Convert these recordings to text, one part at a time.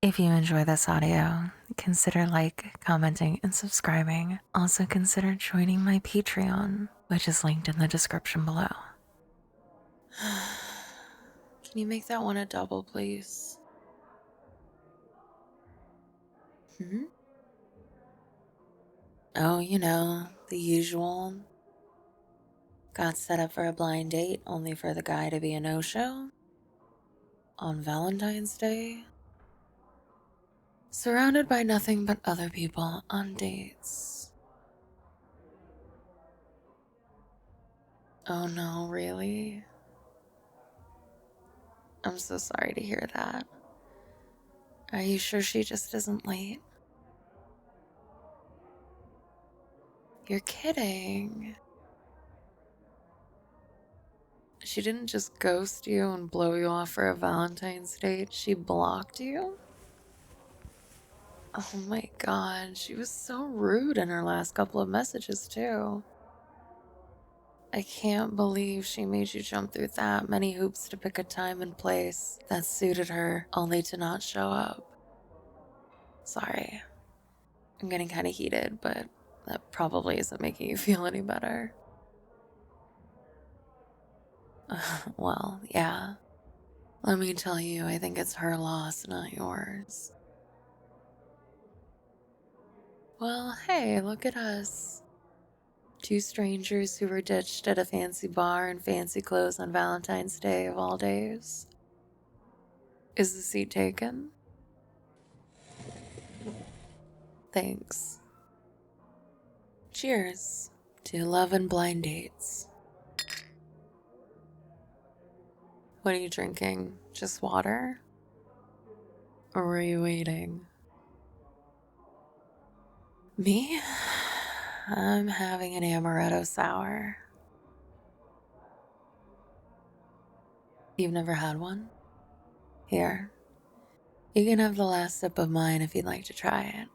If you enjoy this audio, consider commenting, and subscribing. Also consider joining my Patreon, which is linked in the description below. Can you make that one a double, please? Oh, the usual. Got set up for a blind date only for the guy to be a no-show? On Valentine's Day? Surrounded by nothing but other people on dates. Oh no, really? I'm so sorry to hear that. Are you sure she just isn't late? You're kidding. She didn't just ghost you and blow you off for a Valentine's date, she blocked you? Oh my god, she was so rude in her last couple of messages, too. I can't believe she made you jump through that many hoops to pick a time and place that suited her, only to not show up. Sorry. I'm getting kind of heated, but that probably isn't making you feel any better. Well, yeah. Let me tell you, I think it's her loss, not yours. Well, hey, look at us. Two strangers who were ditched at a fancy bar in fancy clothes on Valentine's Day of all days. Is the seat taken? Thanks. Cheers to love and blind dates. What are you drinking? Just water? Or were you waiting? Me? I'm having an amaretto sour. You've never had one? Here. You can have the last sip of mine if you'd like to try it.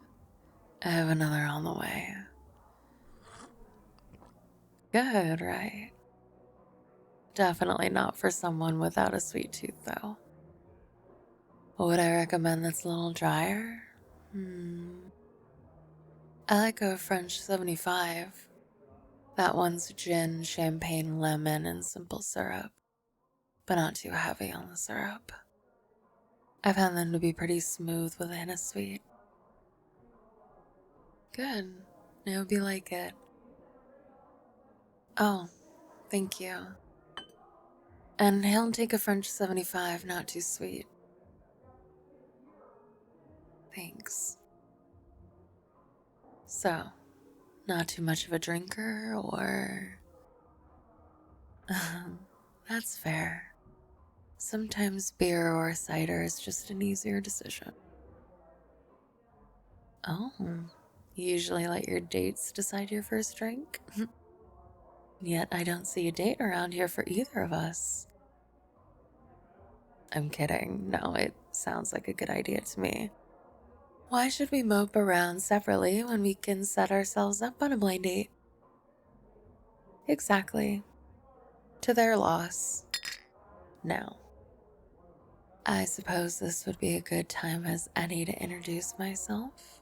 I have another on the way. Good, right? Definitely not for someone without a sweet tooth, though. Would I recommend that's a little drier? I like a French 75. That one's gin, champagne, lemon, and simple syrup, but not too heavy on the syrup. I've found them to be pretty smooth with a hint of sweet. Good. I hope you like it. Oh, thank you. And he'll take a French 75, not too sweet. Thanks. So, not too much of a drinker, or... That's fair. Sometimes beer or cider is just an easier decision. Oh, you usually let your dates decide your first drink? Yet I don't see a date around here for either of us. I'm kidding. No, it sounds like a good idea to me. Why should we mope around separately when we can set ourselves up on a blind date? Exactly. To their loss. Now, I suppose this would be a good time as any to introduce myself.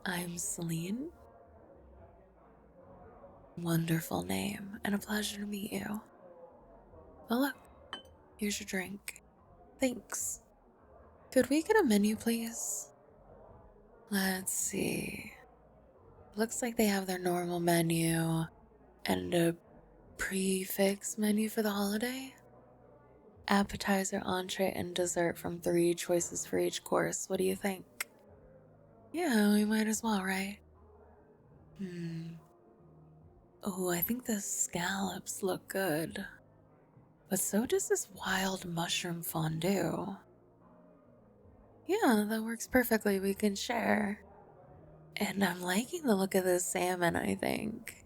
I'm Celine. Wonderful name, and a pleasure to meet you. Well, look, here's your drink. Thanks. Could we get a menu, please? Let's see. Looks like they have their normal menu and a prefix menu for the holiday. Appetizer, entree, and dessert from 3 choices for each course. What do you think? Yeah, we might as well, right? Oh, I think the scallops look good. But so does this wild mushroom fondue. Yeah, that works perfectly. We can share. And I'm liking the look of this salmon, I think.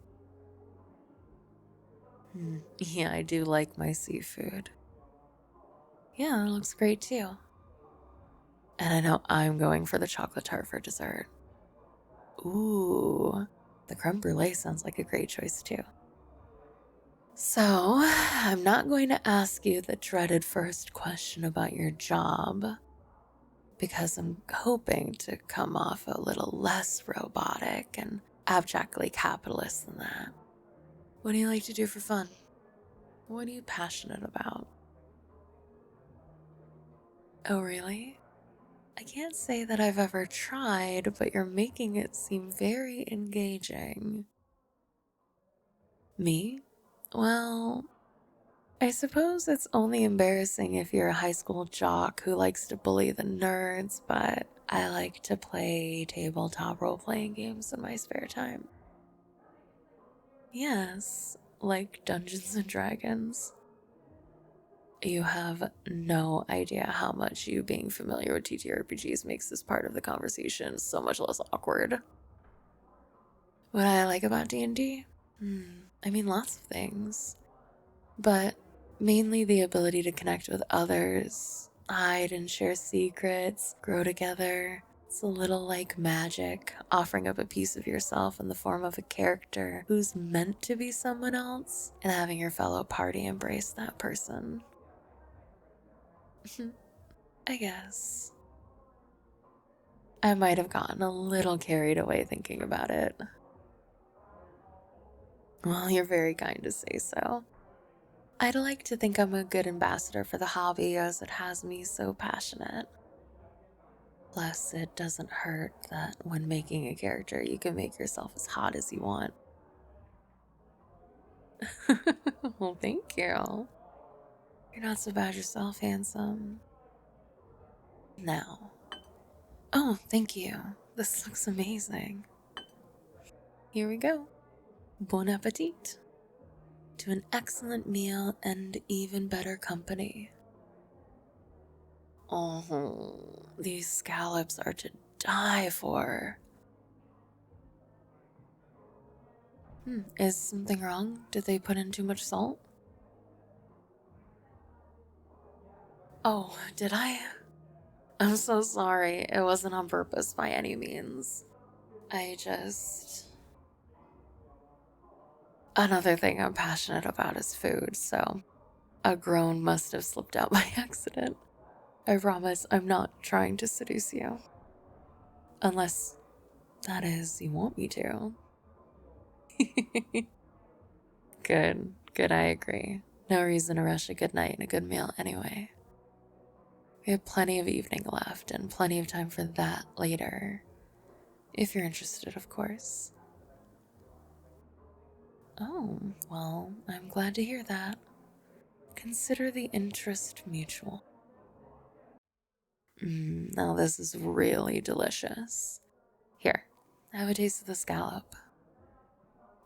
Yeah, I do like my seafood. Yeah, that looks great too. And I know I'm going for the chocolate tart for dessert. Ooh, the creme brulee sounds like a great choice too. So, I'm not going to ask you the dreaded first question about your job, because I'm hoping to come off a little less robotic and abjectly capitalist than that. What do you like to do for fun? What are you passionate about? Oh, really? I can't say that I've ever tried, but you're making it seem very engaging. Me? Well, I suppose it's only embarrassing if you're a high school jock who likes to bully the nerds, but I like to play tabletop role playing games in my spare time. Yes, like Dungeons and Dragons. You have no idea how much you being familiar with TTRPGs makes this part of the conversation so much less awkward. What I like about D&D? I mean, lots of things. But mainly the ability to connect with others, hide and share secrets, grow together. It's a little like magic, offering up a piece of yourself in the form of a character who's meant to be someone else, and having your fellow party embrace that person. I guess. I might have gotten a little carried away thinking about it. Well, you're very kind to say so. I'd like to think I'm a good ambassador for the hobby as it has me so passionate. Plus, it doesn't hurt that when making a character, you can make yourself as hot as you want. Well, thank you. You're not so bad yourself, handsome. Now. Oh, thank you. This looks amazing. Here we go. Bon appetit. To an excellent meal and even better company. Oh, these scallops are to die for. Is something wrong? Did they put in too much salt? Oh, did I? I'm so sorry. It wasn't on purpose by any means. I just. Another thing I'm passionate about is food, so a groan must have slipped out by accident. I promise I'm not trying to seduce you. Unless that is, you want me to. Good, I agree. No reason to rush a good night and a good meal anyway. We have plenty of evening left and plenty of time for that later. If you're interested, of course. Oh, well, I'm glad to hear that. Consider the interest mutual. Now this is really delicious. Here, have a taste of the scallop.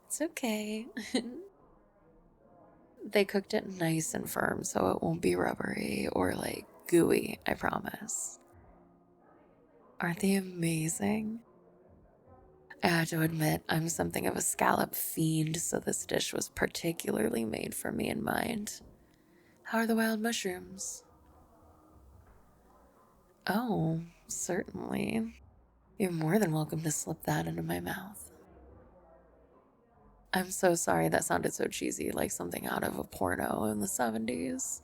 It's okay. They cooked it nice and firm so it won't be rubbery or like gooey, I promise. Aren't they amazing? I have to admit, I'm something of a scallop fiend, so this dish was particularly made for me in mind. How are the wild mushrooms? Oh, certainly. You're more than welcome to slip that into my mouth. I'm so sorry that sounded so cheesy, like something out of a porno in the 70s.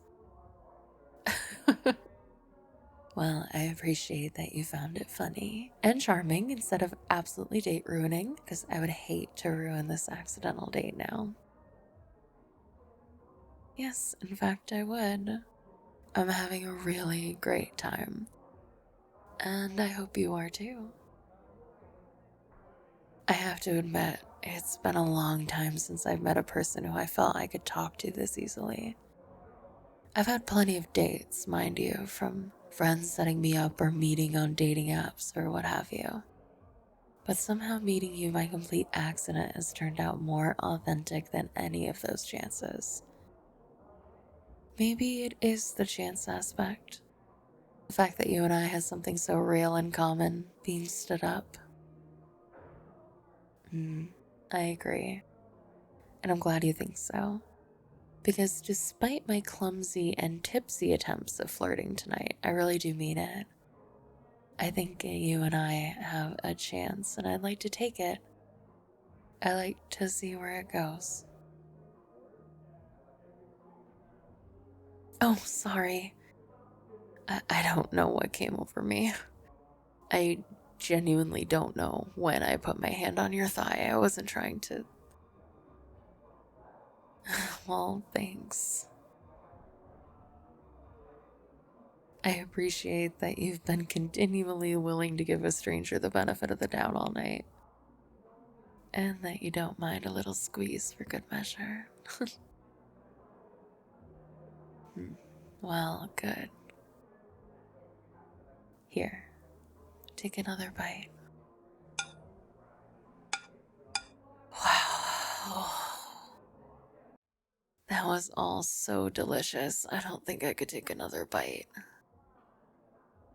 Well, I appreciate that you found it funny and charming instead of absolutely date ruining, because I would hate to ruin this accidental date now. Yes, in fact, I would. I'm having a really great time. And I hope you are too. I have to admit, it's been a long time since I've met a person who I felt I could talk to this easily. I've had plenty of dates, mind you, from friends setting me up or meeting on dating apps or what have you. But somehow meeting you by complete accident has turned out more authentic than any of those chances. Maybe it is the chance aspect. The fact that you and I have something so real in common, being stood up. I agree. And I'm glad you think so. Because despite my clumsy and tipsy attempts of flirting tonight, I really do mean it. I think you and I have a chance, and I'd like to take it. I like to see where it goes. Oh, sorry. I don't know what came over me. I genuinely don't know when I put my hand on your thigh. I wasn't trying to. Well, thanks. I appreciate that you've been continually willing to give a stranger the benefit of the doubt all night. And that you don't mind a little squeeze for good measure. Well, good. Here, take another bite. Wow. That was all so delicious. I don't think I could take another bite.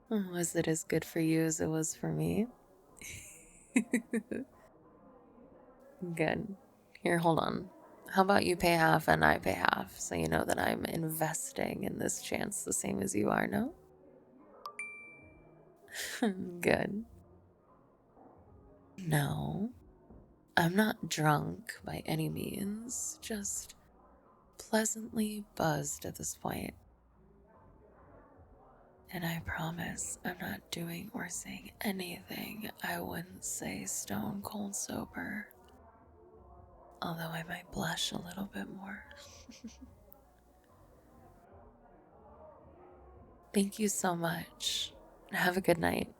Was it as good for you as it was for me? Good. Here, hold on. How about you pay half and I pay half so you know that I'm investing in this chance the same as you are, no? Good. No, I'm not drunk by any means, just pleasantly buzzed at this point. And I promise I'm not doing or saying anything I wouldn't say stone cold sober. Although I might blush a little bit more. Thank you so much. Have a good night.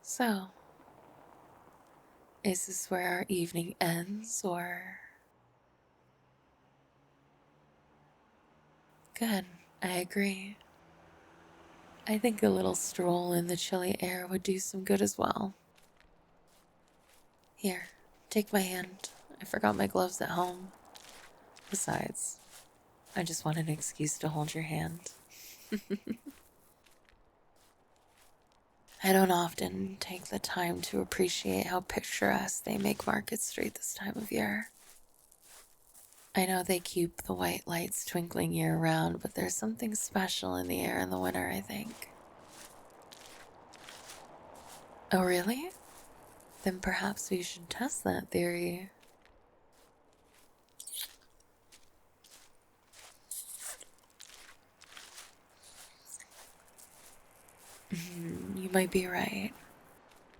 So, is this where our evening ends, or? Good, I agree. I think a little stroll in the chilly air would do some good as well. Here, take my hand. I forgot my gloves at home. Besides, I just want an excuse to hold your hand. I don't often take the time to appreciate how picturesque they make Market Street this time of year. I know they keep the white lights twinkling year-round, but there's something special in the air in the winter, I think. Oh, really? Then perhaps we should test that theory. You might be right.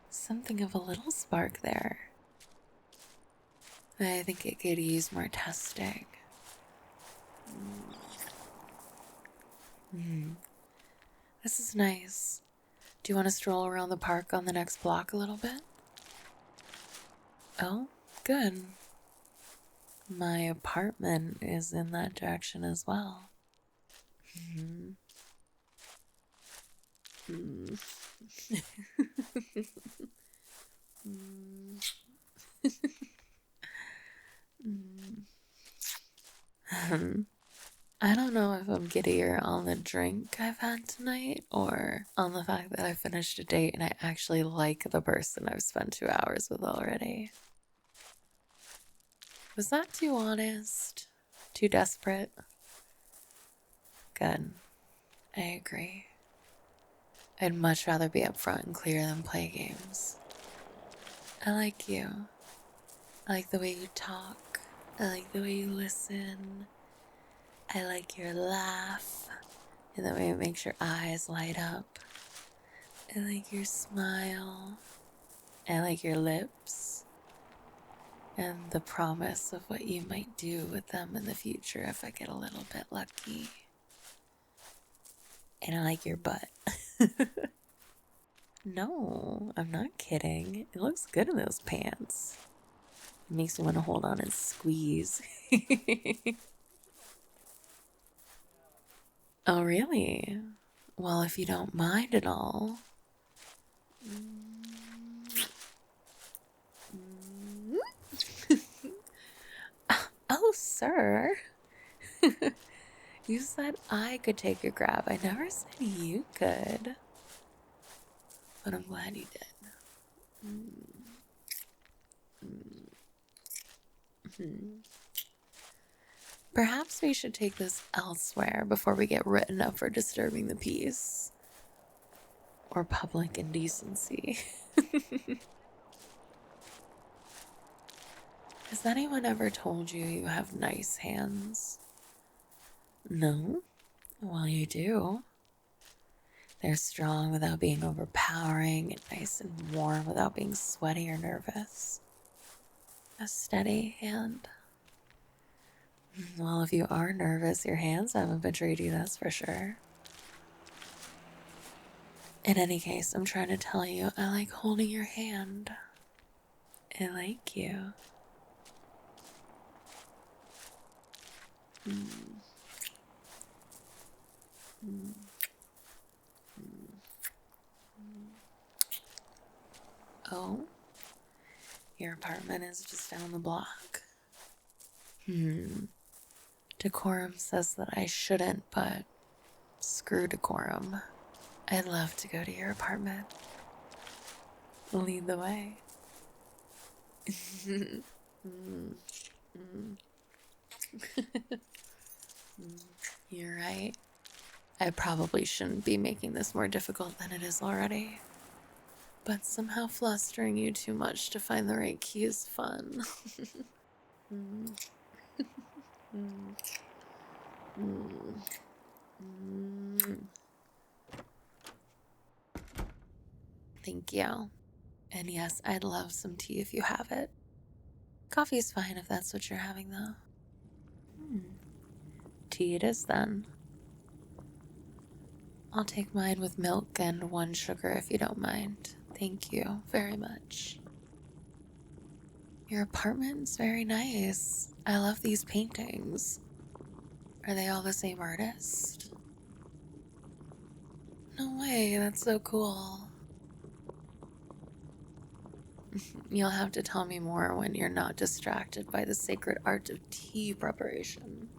Something of a little spark there. I think it could use more testing. This is nice. Do you want to stroll around the park on the next block a little bit? Oh, good. My apartment is in that direction as well. I don't know if I'm giddier on the drink I've had tonight or on the fact that I finished a date and I actually like the person I've spent 2 hours with already. Was that too honest? Too desperate? Good. I agree. I'd much rather be upfront and clear than play games. I like you. I like the way you talk. I like the way you listen. I like your laugh and the way it makes your eyes light up. I like your smile. I like your lips. And the promise of what you might do with them in the future if I get a little bit lucky. And I like your butt. No, I'm not kidding. It looks good in those pants. It makes me want to hold on and squeeze. Oh, really? Well, if you don't mind at all. Oh, sir. You said I could take a grab. I never said you could. But I'm glad you did. Perhaps we should take this elsewhere before we get written up for disturbing the peace. Or public indecency. Has anyone ever told you you have nice hands? No? Well, you do. They're strong without being overpowering and nice and warm without being sweaty or nervous. A steady hand. Well, if you are nervous, your hands haven't betrayed you, that's for sure. In any case, I'm trying to tell you, I like holding your hand. I like you. Mm. Mm. Oh, your apartment is just down the block. Decorum says that I shouldn't, but screw decorum. I'd love to go to your apartment. Lead the way. You're right. I probably shouldn't be making this more difficult than it is already. But somehow flustering you too much to find the right key is fun. Thank you. And yes, I'd love some tea if you have it. Coffee's fine if that's what you're having, though. Tea it is, then. I'll take mine with milk and 1 sugar if you don't mind. Thank you very much. Your apartment's very nice. I love these paintings. Are they all the same artist? No way, that's so cool. You'll have to tell me more when you're not distracted by the sacred art of tea preparation.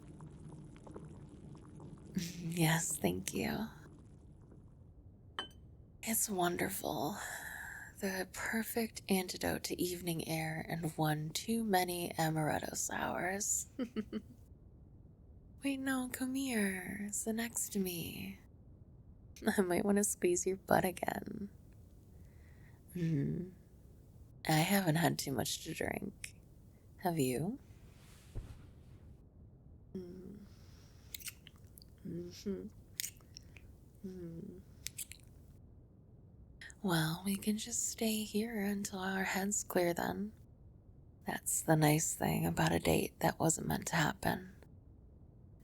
Yes, thank you. It's wonderful. The perfect antidote to evening air and one too many amaretto sours. Wait, no, come here. Sit next to me. I might want to squeeze your butt again. I haven't had too much to drink. Have you? Well, we can just stay here until our heads clear then. That's the nice thing about a date that wasn't meant to happen.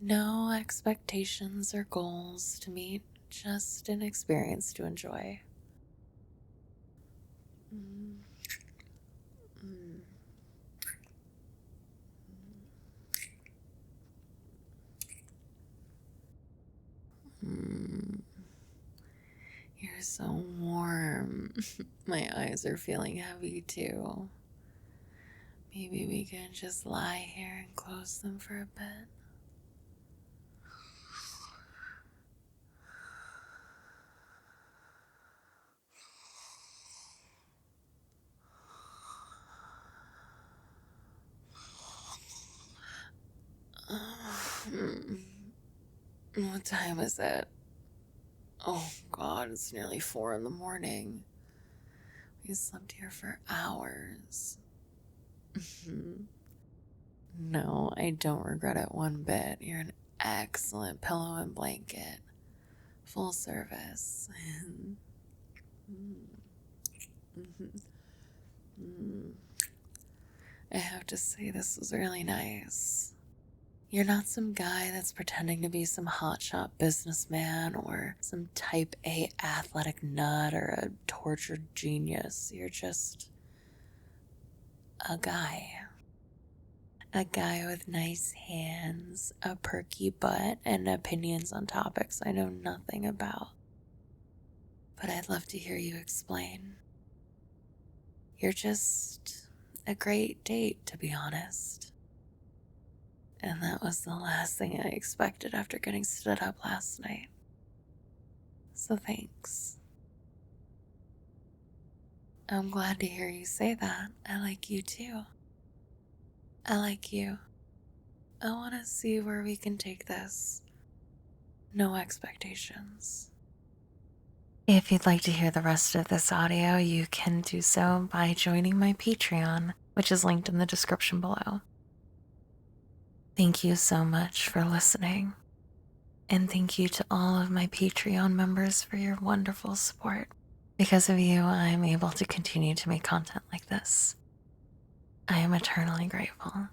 No expectations or goals to meet, just an experience to enjoy. You're so warm. My eyes are feeling heavy too. Maybe we can just lie here and close them for a bit. What time is it? Oh God, it's nearly 4 in the morning. We slept here for hours. No, I don't regret it one bit. You're an excellent pillow and blanket. Full service. I have to say, this was really nice. You're not some guy that's pretending to be some hotshot businessman or some type A athletic nut or a tortured genius. You're just a guy. A guy with nice hands, a perky butt, and opinions on topics I know nothing about. But I'd love to hear you explain. You're just a great date, to be honest. And that was the last thing I expected after getting stood up last night. So thanks. I'm glad to hear you say that. I like you too. I like you. I want to see where we can take this. No expectations. If you'd like to hear the rest of this audio, you can do so by joining my Patreon, which is linked in the description below. Thank you so much for listening. And thank you to all of my Patreon members for your wonderful support. Because of you, I'm able to continue to make content like this. I am eternally grateful.